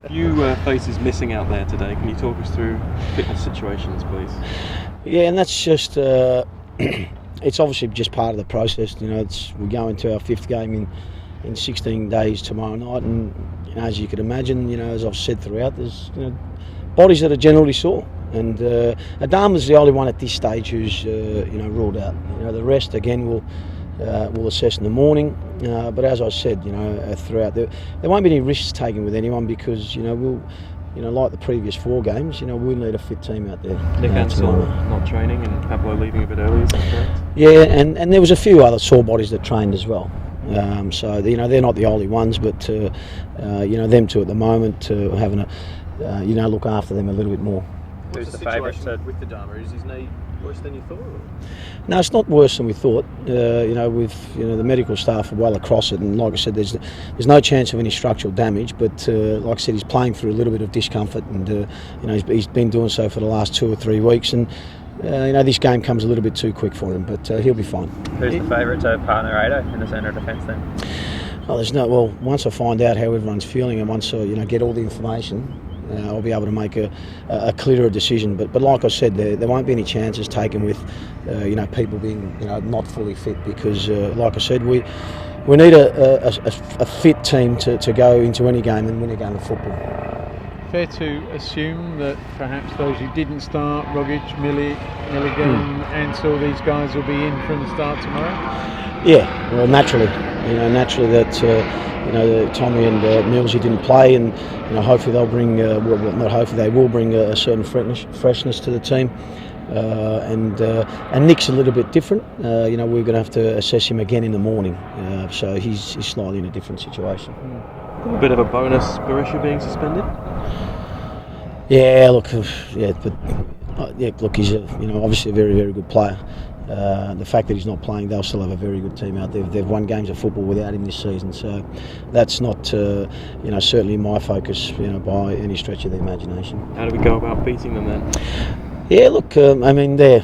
Few faces missing out there today. Can you talk us through fitness situations, please? Yeah, and that's just it's obviously just part of the process. We're going to our 5th game in 16 days tomorrow night, and as you can imagine, as I've said throughout, there's bodies that are generally sore, and Adama's the only one at this stage who's ruled out. The rest again we'll assess in the morning. But as I said, throughout there won't be any risks taken with anyone because we'll. Like the previous 4 games, we'll need a fit team out there. Nick Ansell not training and Pablo leaving a bit early, is that correct? Yeah, and there was a few other sore bodies that trained as well. So they're not the only ones, but them two at the moment, having a look after them a little bit more. Who's the favourite with the Dama? Is his knee worse than you thought? Or? No, it's not worse than we thought. The medical staff are well across it, and like I said, there's no chance of any structural damage. But like I said, he's playing through a little bit of discomfort, and he's been doing so for the last 2 or 3 weeks, and this game comes a little bit too quick for him, but he'll be fine. Who's the favourite to partner Ado in the centre of defence then? Once I find out how everyone's feeling and once I get all the information, I'll be able to make a clearer decision. But like I said, there won't be any chances taken with people being not fully fit because like I said, we need a fit team to go into any game and win a game of football. Fair to assume that perhaps those who didn't start, Rogic, Milligan, Ansell, these guys will be in from the start tomorrow? Yeah, well, naturally that Tommy and Millsy didn't play, and hopefully they'll bring they will bring a certain freshness to the team. And Nick's a little bit different. We're going to have to assess him again in the morning, so he's slightly in a different situation. A bit of a bonus, Berisha being suspended. Yeah, look, he's obviously a very, very good player. The fact that he's not playing, they'll still have a very good team out there. They've won games of football without him this season, so that's not certainly my focus by any stretch of the imagination. How do we go about beating them then? Yeah, look, they're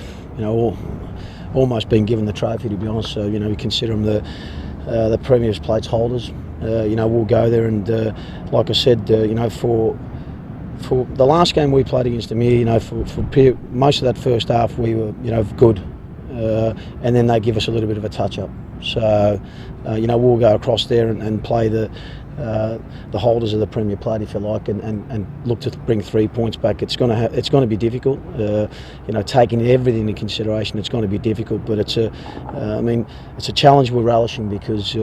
almost been given the trophy, to be honest. So we consider them the Premier's Plates holders. We'll go there and like I said, for the last game we played against them here, for most of that first half we were good. And then they give us a little bit of a touch-up. So, we'll go across there and play the holders of the Premier Plate, if you like, and look to bring 3 points back. It's going to be difficult. Taking everything into consideration, it's going to be difficult. But it's a challenge we're relishing because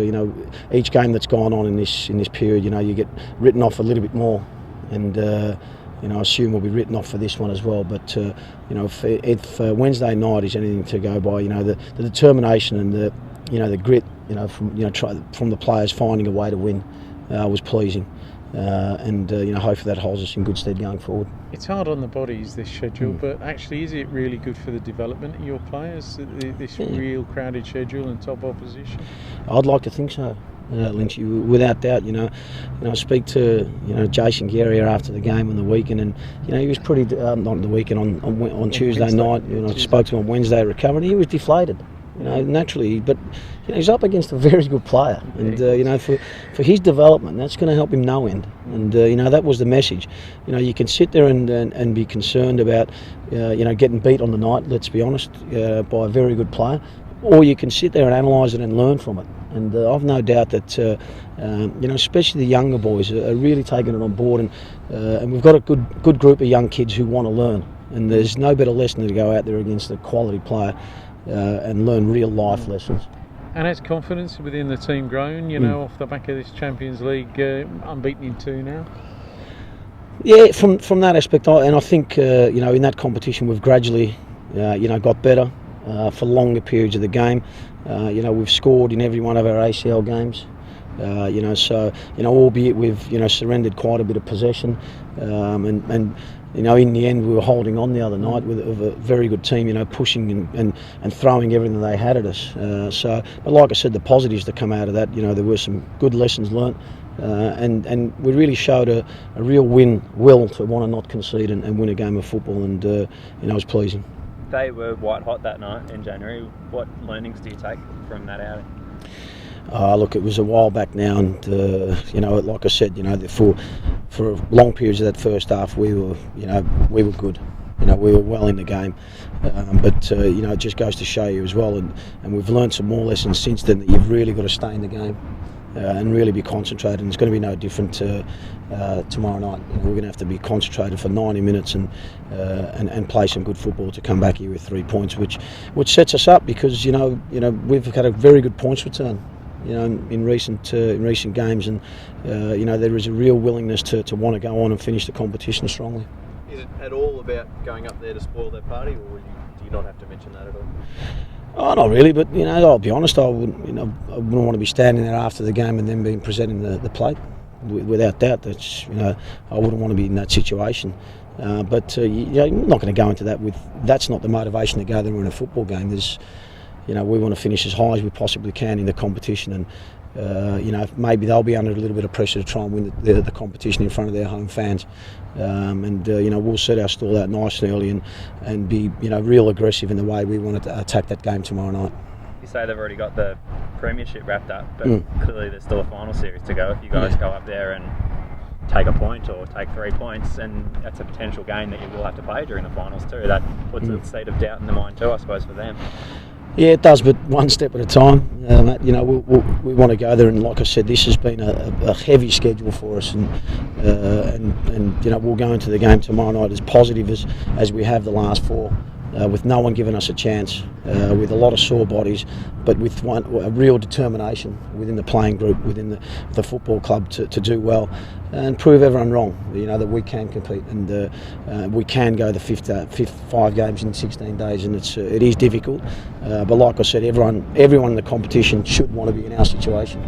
each game that's gone on in this period, you get written off a little bit more, and I assume we'll be written off for this one as well. But if Wednesday night is anything to go by, the determination and the grit, from the players finding a way to win, was pleasing. And hopefully that holds us in good stead going forward. It's hard on the bodies, this schedule, but actually, is it really good for the development of your players? This real crowded schedule and top opposition. I'd like to think so. Lynchy, without doubt, I speak to Jason Guerrier after the game on the weekend, and he was pretty not on the weekend on Tuesday night. I spoke to him on Wednesday recovering. He was deflated, naturally, but he's up against a very good player, and for his development, that's going to help him no end. And that was the message. You can sit there and be concerned about getting beat on the night. Let's be honest, by a very good player. Or you can sit there and analyse it and learn from it. And I've no doubt that, especially the younger boys are really taking it on board. And we've got a good group of young kids who want to learn. And there's no better lesson than to go out there against a quality player and learn real life lessons. And has confidence within the team grown, off the back of this Champions League, unbeaten in 2 now? Yeah, from that aspect, I think, in that competition we've gradually, got better. For longer periods of the game, we've scored in every one of our ACL games. Albeit we've surrendered quite a bit of possession, and in the end we were holding on the other night with a very good team, pushing and throwing everything they had at us. But like I said, the positives that come out of that, there were some good lessons learnt, and we really showed a real will to want to not concede and win a game of football, and it was pleasing. They were white hot that night in January. What learnings do you take from that outing? Look, it was a while back now, and like I said, for long periods of that first half, we were good. We were well in the game, but it just goes to show you as well, and we've learned some more lessons since then, that you've really got to stay in the game and really be concentrated. And it's going to be no different tomorrow night. We're going to have to be concentrated for 90 minutes and play some good football to come back here with 3 points, which sets us up, because we've had a very good points return. In recent games, and there is a real willingness to want to go on and finish the competition strongly. Is it at all about going up there to spoil their party, or do you not have to mention that at all? Oh, not really, but I'll be honest. I wouldn't want to be standing there after the game and then being presenting the plate. Without doubt, that's I wouldn't want to be in that situation. But I'm not going to go into that with. That's not the motivation to go there in a football game. We want to finish as high as we possibly can in the competition, and maybe they'll be under a little bit of pressure to try and win the competition in front of their home fans, we'll set our stall out nice and early and be real aggressive in the way we want to attack that game tomorrow night. You say they've already got the premiership wrapped up, but clearly there's still a final series to go. If you guys go up there and take a point or take 3 points, and that's a potential game that you will have to play during the finals too. That puts a seed of doubt in the mind too, I suppose, for them. Yeah, it does, but one step at a time. We want to go there, and like I said, this has been a heavy schedule for us, and we'll go into the game tomorrow night as positive as we have the last 4, with no one giving us a chance, with a lot of sore bodies, but with a real determination within the playing group, within the football club to do well and prove everyone wrong. That we can compete, and we can go the fifth 5 games in 16 days, and it is difficult. But like I said, everyone in the competition should want to be in our situation.